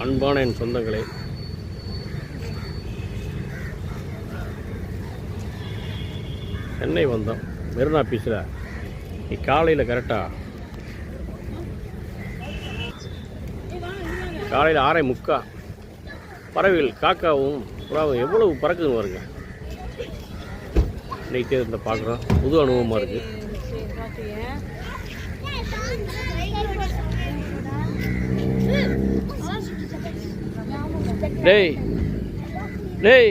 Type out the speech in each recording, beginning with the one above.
அன்பான என் சொந்தங்களே, சென்னை வந்தோம். மெரினா பீச்சில் காலையில் கரெக்டாக காலையில் 6:45 பறவைகள் காக்காவும் புறாவும் எவ்வளவு பறக்குதுன்னு வருங்க. இன்னைக்கு இந்த பார்க்குறோம், புது அனுபவமாக இருக்குது. டேய் டேய்,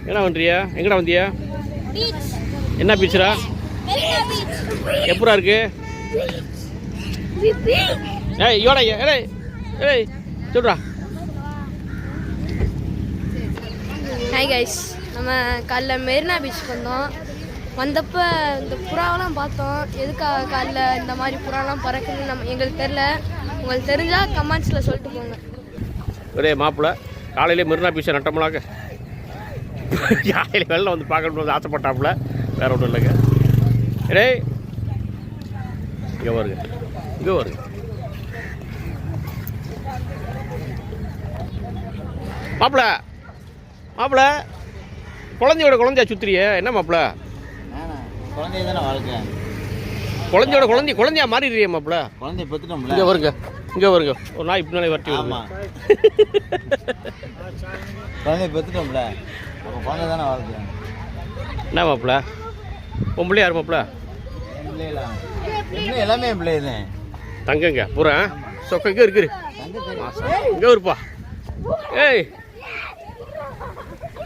என்ன பண்ணுறியா? எங்கடா வந்தியா? என்ன பீச்சுடா? எப்படா இருக்கு? ஏய் யோடா, ஏய் ஏய் சொல்றா. ஹாய் கைஸ், நம்ம காலைல மெரினா பீச்சுக்கு வந்தோம். வந்தப்போ இந்த புறாவெல்லாம் பார்த்தோம். எதுக்காக காலைல இந்த மாதிரி புறாலாம் பறக்குதுன்னு எங்களுக்கு தெரில. உங்களுக்கு தெரிஞ்சால் கமெண்ட்ஸில் சொல்லிட்டு போங்க. ஒரே மாப்பிள்ளை காலையிலே மெரினா பீச்சை நட்டோம்னாக்க காலையில் வெளில வந்து பார்க்கணும்னு ஆசைப்பட்டாப்புல, வேற ஒன்றும் இல்லைங்க. ரே இங்கே வருங்க, இங்கே வருங்க. மாப்பிள்ளை மாப்பிள்ளை குழந்தையா சுத்துறிய? என்ன மாப்பிள்ளை? குழந்தையோட குழந்தையா மாறிடுறிய மாப்பிள்ளை? குழந்தைய பெற்றுட்டோம்ல. இங்கே வருங்க ஒரு நாய் பின்னாலே வரட்டி. ஆமாம், குழந்தைய பெற்றுட்டோம்ல, அப்போ குழந்தை தானே வாழ்க்கை. என்ன மாப்பிள்ளை? உன் பிள்ளை யார் மாப்பிள்ளை? பிள்ளை எல்லாமே என் பிள்ளை தான். தங்கங்க பூரா சொக்க இங்கே இருக்குது. இங்கே வருப்பா. ஏய்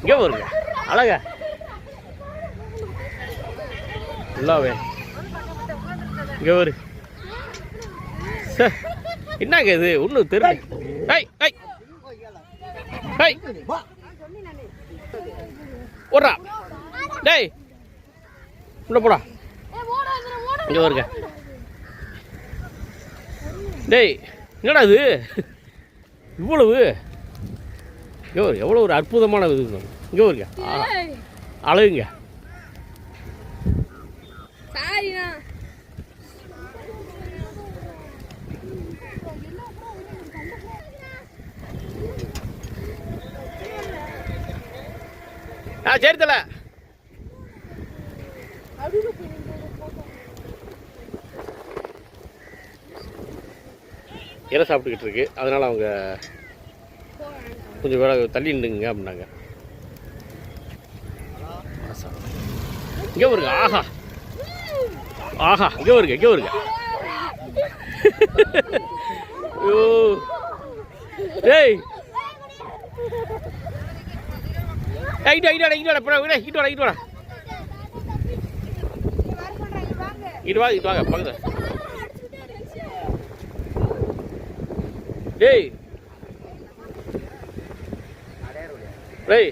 இங்கே வருங்க, அழக இல்லாவே இங்கே வரு. என்னங்க இது ஒன்றும் தெரியல. ஐய் ஐய் ஐய் ஓடுறா. டேய் உள்ள போடா. இங்கே வருங்க. டேய் என்னடா இது இவ்வளவு? இங்கே வரு, எவ்வளோ ஒரு அற்புதமான இது. இங்கே வருங்க, அழகுங்க. சரி தல. இறை சாப்பிட்டுக்கிட்டு இருக்கு, அதனால அவங்க கொஞ்சம் வேலை தள்ளி நின்றுங்க அப்படின்னாங்க. இங்கே வருங்க. ஆஹா ஆஹா, இங்கே வருங்க, இங்கே வருங்க. ஐயோ டேய் வாங்க பக்கத்துல. டேய் டேய்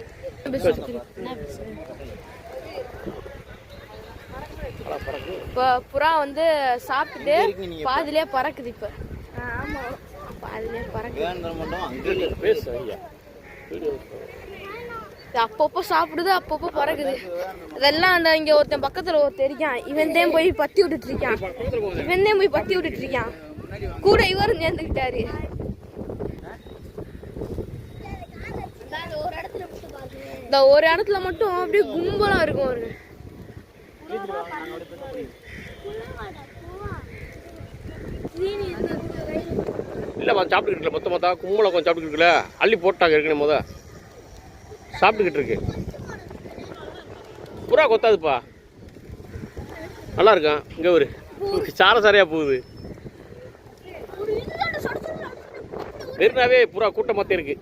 இப்போ புறா வந்து சாப்பிட்டுட்டு பாதிலே பறக்குது. இப்போ ஆமாம், பாதிலே பறக்குது. அப்பப்போ சாப்பிடுது, அப்பப்போ பறக்குது. அதெல்லாம் அந்த இங்கே ஒருத்தன் பக்கத்தில் ஒருத்தர் இருக்கான், இவன் தான் போய் பத்தி விட்டுட்டு இருக்கான். கூட இவரும் சேர்ந்துக்கிட்டாரு. இந்த ஒரு இடத்துல மட்டும் அப்படியே கும்பலா இருக்கும். ஒரு இல்லைம்மா சாப்பிட்டுக்கிட்டு இருக்கல, மொத்தமாக கும்பலை கொஞ்சம் சாப்பிட்டுக்கிட்டு இருக்கல, அள்ளி போட்டாங்க ஏற்கனவே சாப்பிட்டுக்கிட்டு இருக்கு. புறா கொத்தாதுப்பா, நல்லா இருக்கான். இங்கே ஒரு சாரையாக போகுது. மெரினாவே புறா கூட்டமாக இருக்கு.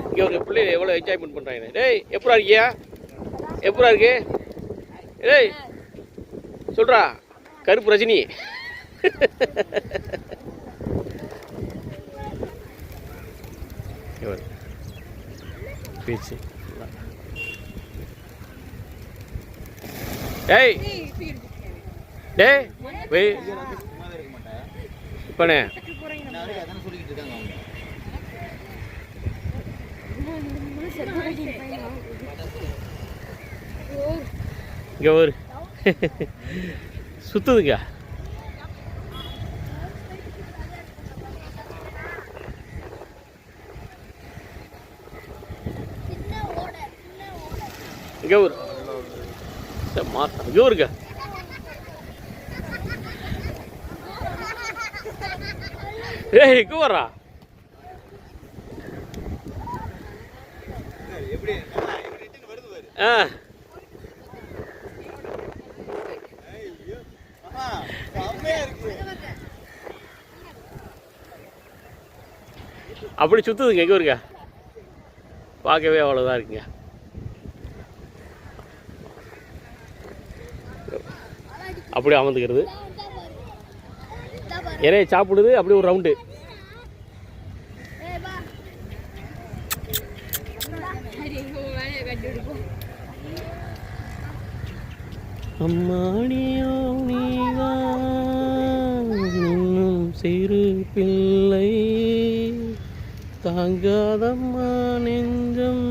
இங்கே ஒரு பிள்ளைங்க எவ்வளோ என்ஜாய்மெண்ட் பண்ணுறாங்க. டேய் எப்படா இருக்கியா? எப்படா இருக்கு? டேய் சொல்கிறா கருப்பு ரஜினி. பேச்சு டேய் டேய் வெய் இப்பனே இங்கே ஒரு சுற்றுதுங்க. இங்கே ஒரு இங்கே இருக்க ஏய் இங்கே வரா ஆ அப்படி சுற்றுதுங்க எங்கே இருக்க பார்க்கவே அவ்வளோதான் இருக்குங்க. அப்படி அமர்ந்துக்கிறது இறைய சாப்பிடுது அப்படி ஒரு ரவுண்டு. அம்மாடியோ நீவா சிறு பிள்ளை தாங்காதம்மா நெஞ்சம்.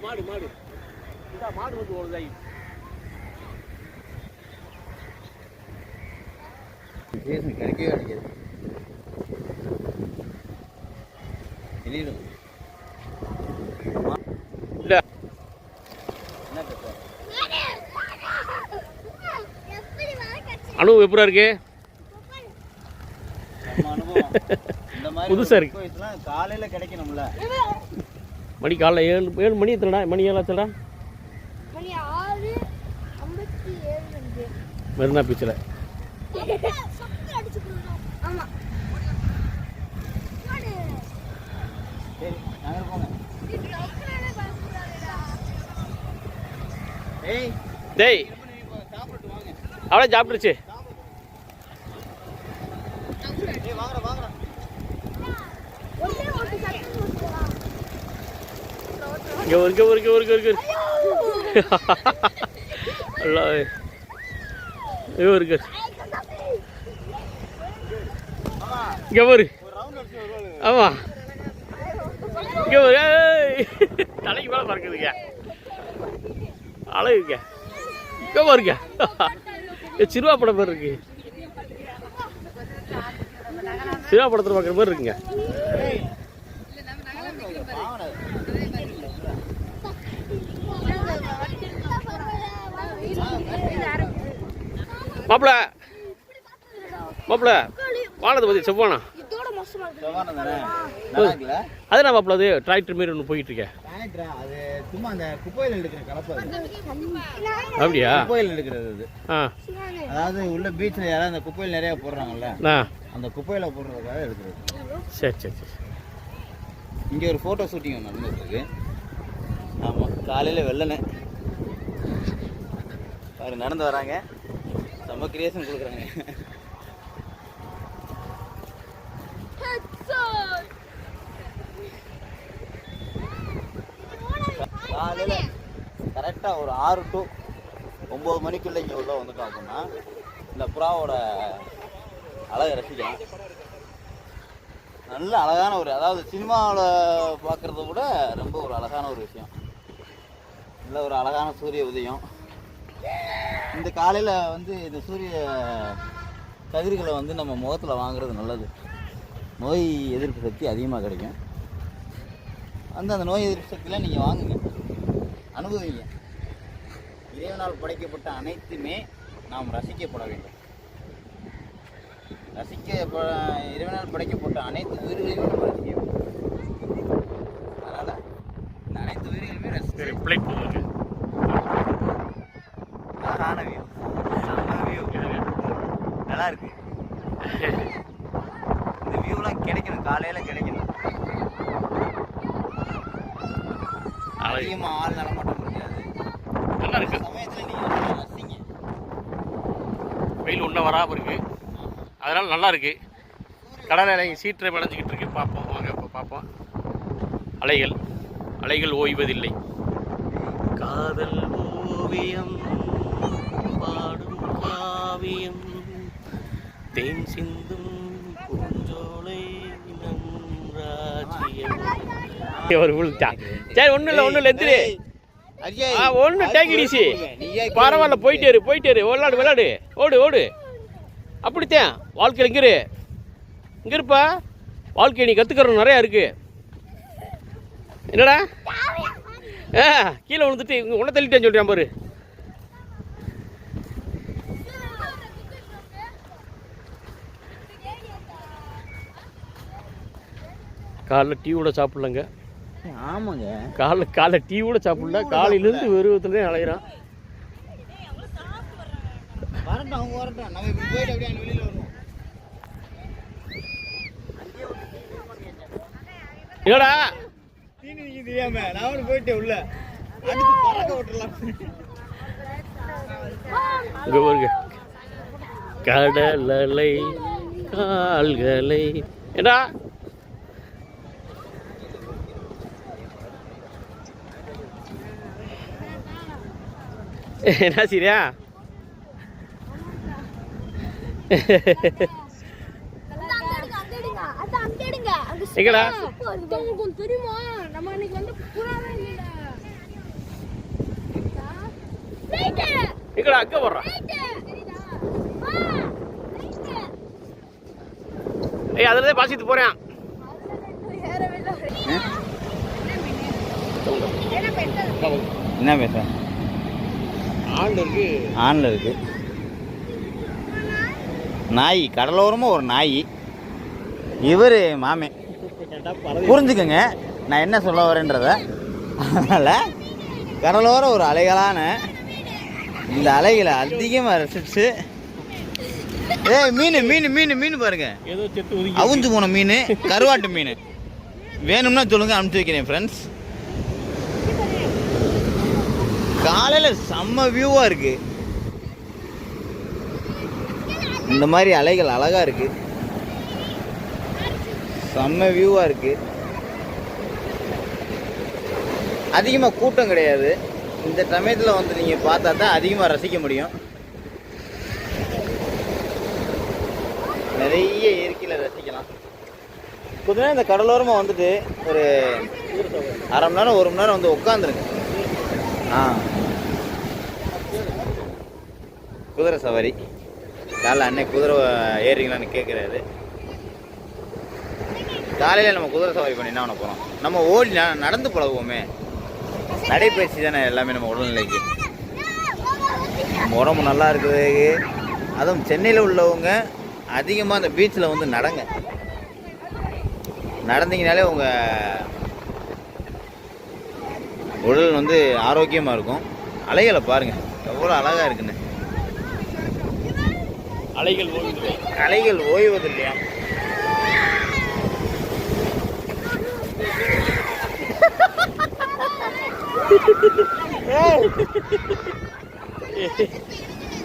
மாடு மாடு மாடு வந்து ஓடுதாய். கிடைக்கவே கிடைக்காது. இல்லை அனுபவம் எப்படா இருக்கு? புதுசா இருக்கு. காலையில கிடைக்கணும்ல. மணி காலைல 7 மணி எத்தனடா? மணி 7 ஆச்சுடா. மணி 6:57 மெரினா பீச்சில். ஆமா டேய் அவ்வளோ சாப்பிட்டுருச்சு. இங்கே ஒரு அல்ல இருக்கு. இங்கே ஒரு ஆமாம் இங்கே ஒரு தலைக்கு மேலே பறக்குதுங்க. அழகுங்க. இங்கே பாருங்க சிறுவா படம் பேர் இருக்கு. சிறுவா படத்தில் பார்க்குற மாதிரி இருக்குங்க. மாப்பிள்ள மாப்பிள்ள வானத்தை பற்றி செவ்வானா அதுனா மாப்பிள்ள அது டிராக்டர் மாரி ஒன்று போயிட்டு இருக்கேன். அது சும்மா அந்த குப்பையில் எடுக்கிற கலப்பை. அப்படியா? குப்பையில் எடுக்கிறது அது. அதாவது உள்ள பீச்சில் யாராவது அந்த குப்பையில் நிறைய போடுறாங்கல்ல, அந்த குப்பையில் போடுறதுக்காக எடுக்கிறது. சரி சரி சரி. இங்கே ஒரு ஃபோட்டோ ஷூட்டிங் நடந்துருக்கு. ஆமாம், காலையில் வெள்ளனை பாரு நடந்து வராங்க. செம்ம கிரியேஷன் கொடுக்குறாங்க. காலையில் கரெக்டாக ஒரு 6 to 9 மணிக்குள்ளே இங்கே உள்ள வந்துட்டோம் அப்படின்னா இந்த புறாவோட அழகை ரசிக்கலாம். நல்ல அழகான ஒரு, அதாவது சினிமாவில் பார்க்குறத விட ரொம்ப ஒரு அழகான ஒரு விஷயம். நல்ல ஒரு அழகான சூரிய உதயம். இந்த காலையில் வந்து இந்த சூரிய கதிர்களை வந்து நம்ம முகத்தில் வாங்குறது நல்லது. நோய் எதிர்ப்பு சக்தி அதிகமாக கிடைக்கும். அந்த நோய் எதிர்ப்பு சக்தியெலாம் நீங்கள் வாங்குங்க, அனுபவிங்க. இறைவனால் படைக்கப்பட்ட அனைத்துமே நாம் ரசிக்கப்பட வேண்டும். இறைவனால் படைக்கப்பட்ட அனைத்து உயிர்களையும் நம்ம ரசிக்க வேண்டும். அதனால் இந்த அனைத்து உயிர்களையுமே ரசிக்க. அழகான வியூ, நல்லா இருக்கு. இந்த வியூலாம் கிடைக்கணும், காலையில் கிடைக்கணும். நல்லா இருக்கு. அதிகமாக ஆள் நடமாட்டம் இருக்காது. நல்லா இருக்கு. சமயத்தில் நீங்கள் ரசிங்க. வெயில் ஒன்றும் வராமல் இருக்கு, அதனால நல்லா இருக்கு. கடல் அலை சீற்றை விளைஞ்சிக்கிட்டு இருக்கு. பார்ப்போம் வாங்க, இப்போ பார்ப்போம். அலைகள் அலைகள் ஓய்வதில்லை. காதல் ஓவியம் பாடும் காவியம் தேன் சிந்தும் பூஞ்சோலை நன்றாஜியம். ஒரு விழுத்தா. சரி, ஒன்றும் இல்லை எந்திரி. ஒன்றும் டேங்கிடிசி, பரவாயில்ல, போயிட்டே இரு. விளாடு, ஓடு. அப்படித்தான் வாழ்க்கையில் இங்கே இருப்பா. வாழ்க்கை நீ கற்றுக்கிறோம் நிறையா இருக்கு. என்னடா கீழே விழுந்துட்டு உன்னை தள்ளிட்டேன்னு சொல்கிறேன் பாரு. காலைல டீ கூட சாப்பிட்லங்க. ஆமாங்க, காலைல டீ கூட சாப்பிடல. காலையிலேருந்து வெறுவத்துலேயே அலையிறான். வரட்டும், அவங்க வரட்டும். நம்ம இப்படி போயிட்டு அப்படியே வெளியில் வருவோம். என்னடா தீனி நீங்க தெரியாம நான் போயிட்டேன் உள்ள. அடுத்து பறக்க விட்டுறலாம். இங்கே பாருங்க, கடலலை கால்களை. ஏடா என்ன சரியா? எங்கடா தெரியுமா நம்ம அன்னைக்கு வந்து புறாவே இல்ல. எங்கடா அங்க வர்றான்? ஏய், அதுலதான் பாசிட்டு போறேன். என்ன பேச? ஆன்ல இருக்கு நாய். கடலோரமாக ஒரு நாய். இவர் மாமே. புரிஞ்சுக்கங்க நான் என்ன சொல்ல வரேன்றத. அதனால் கடலோரம் ஒரு அலைகளான இந்த அலைகளை அதிகமாக ரசிச்சு. மீன் பாருங்க, அவுஞ்சு போன மீன், கருவாட்டு மீன். வேணும்னா சொல்லுங்க, அனுப்பிச்சு வைக்கிறேன் ஃப்ரெண்ட்ஸ். காலையில் செம்ம வியூவாக இருக்கு. இந்த மாதிரி அலைகள் அழகா இருக்கு, செம்ம வியூவா இருக்கு. அதிகமாக கூட்டம் கிடையாது. இந்த சமயத்தில் வந்து நீங்கள் பார்த்தா தான் அதிகமாக ரசிக்க முடியும். நிறைய இயற்கையில் ரசிக்கலாம். கொஞ்ச நேரம் இந்த கடலோரமாக வந்துட்டு ஒரு அரை மணி நேரம் 1 மணி நேரம் வந்து உட்காந்துருங்க. குதிரை சவாரி. காலைல அன்னைக்கு குதிரை ஏறிங்களான்னு கேட்குறாரு. காலையில் நம்ம குதிரை சவாரி பண்ணி என்ன பண்ண போகிறோம்? நம்ம ஓடி நடந்து பழகுவோமே. நடைப்பயிற்சி தானே எல்லாமே நம்ம உடல்நிலைக்கு. நம்ம உடம்பு நல்லா இருக்குது. அதுவும் சென்னையில் உள்ளவங்க அதிகமாக அந்த பீச்சில் வந்து நடங்க. நடந்தீங்கனாலே உங்கள் உடல் வந்து ஆரோக்கியமாக இருக்கும். அலைகளை பாருங்கள் எவ்வளோ அழகாக இருக்குன்னு. அலைகள் ஓய்வதில்லையா?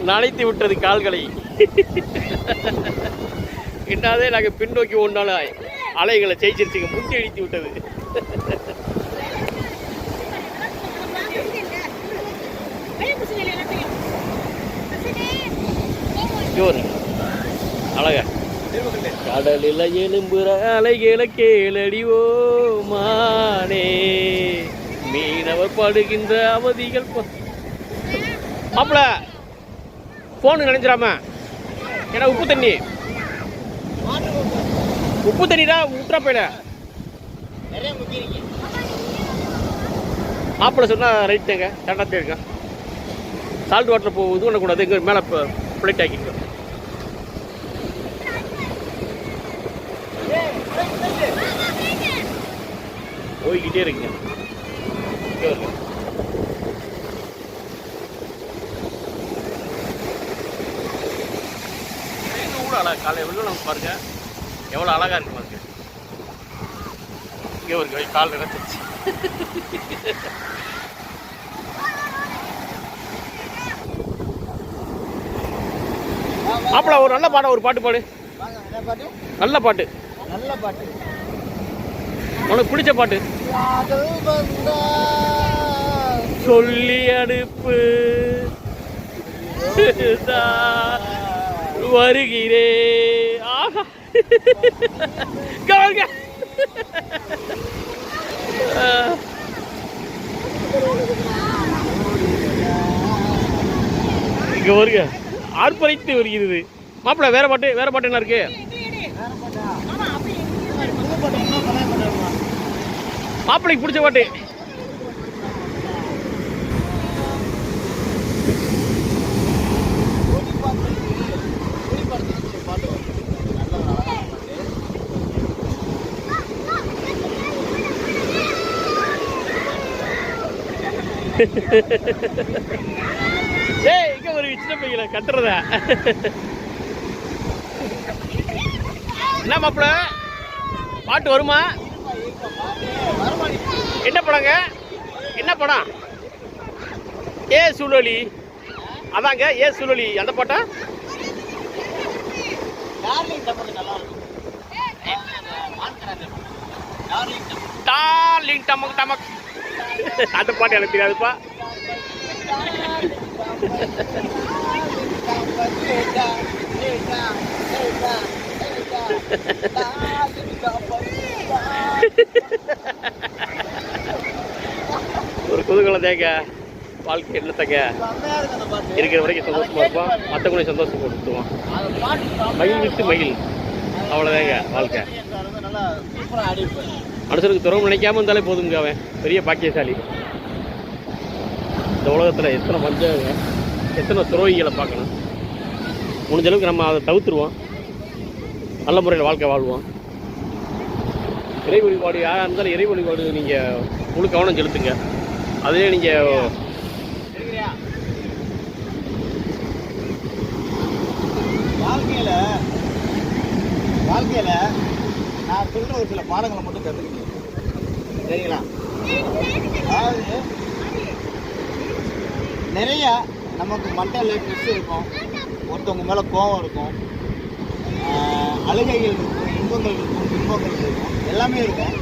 நனைத்து விட்டது கால்களை. என்னாதே நாங்கள் பின்னோக்கி ஒன்றால அலைகளை ஜெயிச்சிருச்சுங்க, முந்தி அடித்து விட்டது. அழகா கடலில் எலும்புற அலைகளை கேளடிவோ மானே, மீனவர் படுகின்ற அவதிகள். மாப்பிள போனு நினைஞ்சிடாம. ஏன்னா உப்பு தண்ணிடா விட்டுறா போயிட. மாப்பிள சொன்னா ரைட் தாங்க, கரெக்டாக இருக்கேன். சால்ட் வாட்டர் இது பண்ணக்கூடாது. எங்க மேலே பிளேட் ஆக்கிங்க. போய்கிட்டே இருக்குங்க. எவ்வளோ அழகா காலை வெளில நம்ம பாருங்க, எவ்வளோ அழகா இருக்கு பாருங்க. இங்கே ஒரு கால் நினைச்சிருச்சு. மாப்பிள ஒரு நல்ல பாடம், ஒரு பாட்டு பாடு. வாங்க, என்ன பாட்டு? நல்ல பாட்டு, நல்ல பாட்டு. உனக்கு பிடிச்ச பாட்டு. காதல் வந்தா சொல்லி அடுப்பு வருகிறே. ஆஹா கவனிங்க. இங்க வருங்க, ஆர்ப்பரித்து வருகிறது. மாப்பிள்ள வேற பாட்டு, வேற பாட்டு என்ன இருக்கு? மாப்பிள்ளைக்கு பிடிச்ச பாட்டு. ஏய், இங்க ஒரு சின்ன பையல கத்துறத. என்ன மாப்பிள்ள பாட்டு வருமா? என்ன படங்க? என்ன படம்? ஏ சுழலி. அதாங்க ஏ சுழலி, அந்த பாட்டா? டார்லிங் டமக் டமக். அந்த பாட்டு எனக்கு தெரியாதுப்பா. ஒரு குதூகலம் தேங்க, வாழ்க்கை என்னத்தங்க இருக்கிற வரைக்கும் சந்தோஷமா இருப்போம், மற்றவங்களையும் சந்தோஷப்படுத்துவோம். மயில் விட்டு மயில், அவ்வளோதாங்க வாழ்க்கை. மனுஷனுக்கு துறவு நினைக்காம இருந்தாலே போதுங்க, அவன் பெரிய பாக்கியசாலி. இந்த உலகத்தில் எத்தனை மஞ்சங்க, எத்தனை துரோகிகளை பார்க்கணும். முடிஞ்ச அளவுக்கு நம்ம அதை தவிர்த்துருவோம், நல்ல முறையில் வாழ்க்கை வாழ்வோம். இறை வழிபாடு யாராக இருந்தாலும் இறை வழிபாடு நீங்கள் முழு கவனம் செலுத்துங்க. அதே நீங்கள் வாழ்க்கையில் நான் சொல்கிற ஒரு சில பாடங்களை மட்டும் கற்றுக்கணும், சரிங்களா? அதாவது நிறையா நமக்கு மண்டல ஸ்ட்ரெஸ் இருக்கும், ஒருத்தவங்க மேலே கோபம் இருக்கும், அழுகைகள் இருக்கும், இன்பங்கள் இருக்கும், துன்பங்கள் இருக்கும், எல்லாமே இருக்கும்.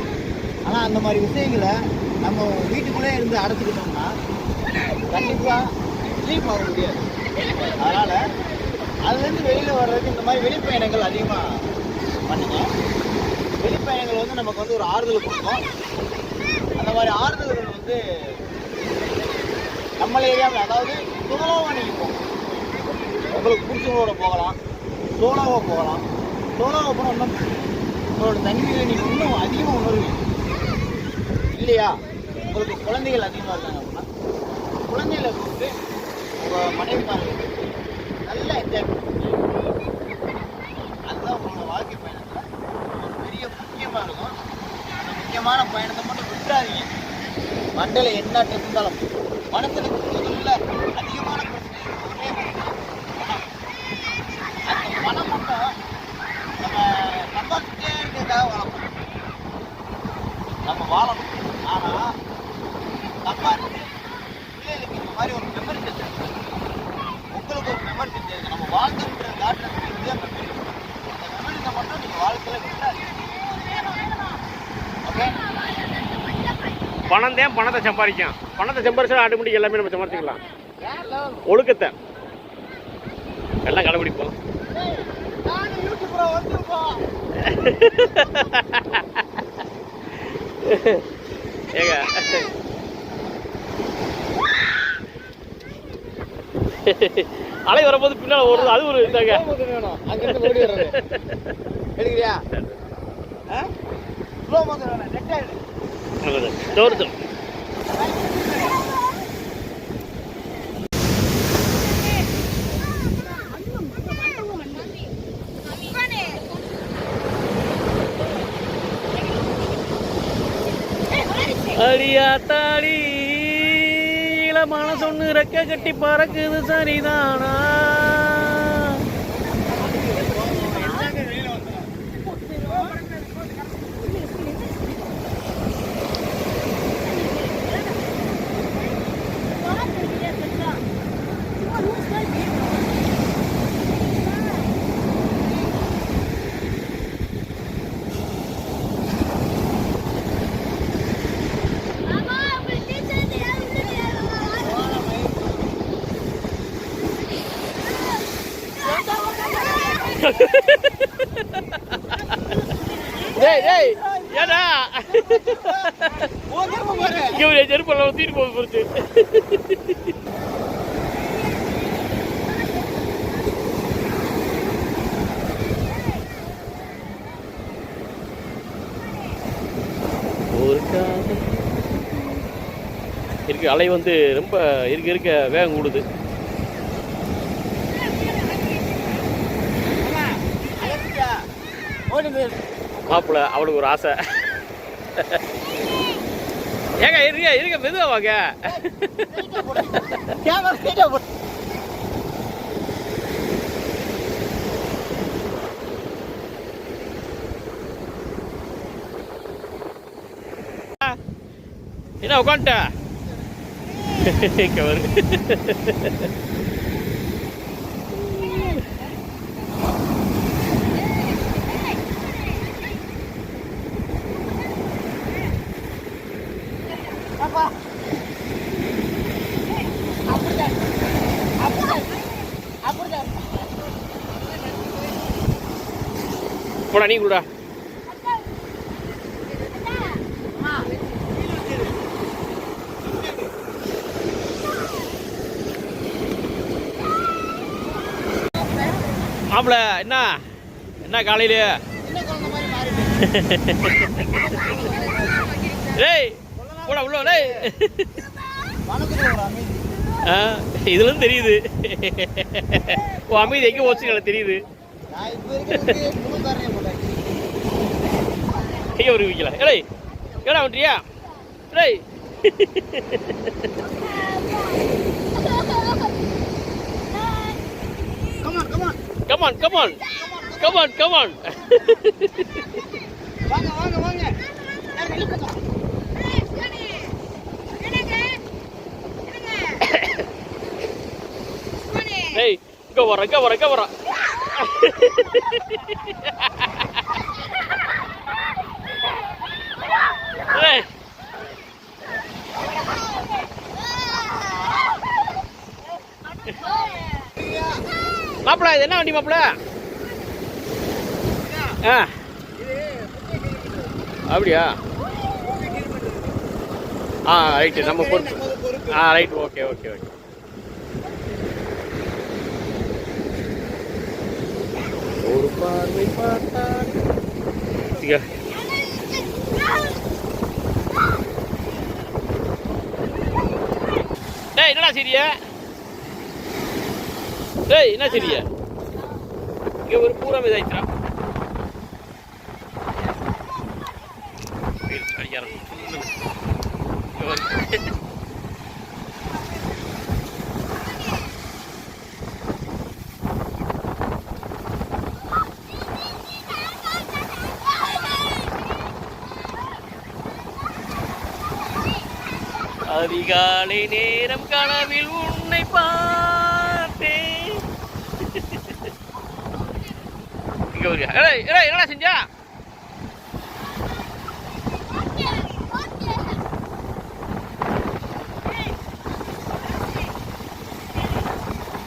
ஆனால் அந்த மாதிரி விஷயங்களை நம்ம வீட்டுக்குள்ளே இருந்து அடைச்சிக்கிட்டோம்னா கண்டிப்பாக ஸ்லீப் ஆக முடியாது. அதனால் அதுலேருந்து வெளியில் வர்றதுக்கு இந்த மாதிரி வெளிப்பயணங்கள் அதிகமாக பண்ணுங்க. வெளிப்பயணங்கள் வந்து நமக்கு வந்து ஒரு ஆறுதல் கொடுக்கும். அந்த மாதிரி ஆறுதல்கள் வந்து நம்ம ஏரியாவில், அதாவது சோலோவாக நீங்கள் போகலாம், உங்களுக்கு பிடிச்சவங்களோட போகலாம், சோலோவாக போகலாம். சோலோவாக போனால் இன்னும் உங்களோட தனிமையை நீங்கள் இன்னும் அதிகமாக உணர்வீங்க இல்லையா? உங்களுக்கு குழந்தைகள் அதிகமாக இருக்காங்க அப்படின்னா குழந்தைகளை கூப்பிட்டு உங்கள் மனைவிமார்களுக்கு நல்லா என்ஜாய் பண்ணுங்க. அதுதான் உங்களோட வாழ்க்கை பயணத்தில் ஒரு பெரிய முக்கியமாக இருக்கும். அந்த முக்கியமான பயணத்தை மட்டும் விட்டுறாதீங்க. மண்டல என்ன இருந்தாலும் மனசில் முதல்ல அதிகமான பிரச்சனை ஒரே பணம். அந்த பணம் மட்டும் நம்ம சம்பாதிச்சுட்டே இருக்கிறதுக்காக வாழணும். நம்ம வாழணும், ஆனால் சம்பாதிச்சு பிள்ளைகளுக்கு இந்த மாதிரி ஒரு மெமரி செஞ்சு, உங்களுக்கு ஒரு மெமரி செஞ்சு நம்ம வாழ்ந்துன்ற காட்டுறது இதே மெமரி. அந்த மெமரிஸை மட்டும் நீங்கள் வாழ்க்கையில் விட்டாது. ஓகே, பணம் தான் பணத்தை சம்பாதிக்கும். பணத்தை சம்பாதிச்சா ஆட்டோமேட்டிக் எல்லாமே நம்ம சம்பாதிச்சிக்கலாம். ஒழுக்கத்தை எல்லாம் கடைபிடிப்போம். ஏங்க அலை வரும்போது பின்னால் ஓடுறது, அது ஒரு இதாங்க. அங்கிருந்து ஓடி வர்றது எடுக்கிறியா? ஸ்லோ மோஷன் வேணாம், நெட் ஆயிடு. தோறுது. அடியாத்தாடி இளமான சொன்னு ரெக்க கட்டி பறக்குது சரிதானா? டேய் டேய் ஏடா இங்க ஒரு செருப்பல்ல தூக்கிட்டு போக போறது. இருக்கு அலை வந்து ரொம்ப இருக்க வேகம் கூடுது. மாப்பிள்ள அவளுக்கு ஒரு ஆசை. ஏங்க இருக்க மெதுவா வாங்க. என்ன உட்காந்துட்ட கவர். போடா நீ கூட. மாப்பிள்ள என்ன என்ன காலையில டேய் போடா உள்ள டேய். இதுல தெரியுது உன் அமைதி எங்க போச்சு தெரியுது. எங்க ஒரு வைக்கல ஏய் ஏடா வந்துட்டியா டேய். Come on, come on. Come on, come on. வாங்க. ஏய், இங்க வர. ஏய். மாப்பிள இது என்ன வண்டி மாப்பிள? அப்படியா? ரைட்டு நம்ம பொறுப்பு. Right okay. ஒரு பார்வை பார்த்தான். டேய் என்னடா சரியா? டேய் என்ன சரியா? இங்க ஒரு பூரா இதாயிட்டா. அதிகாலை நேரம் கனவில் உன்னை பார்த்தேன். என்னடா செஞ்சா?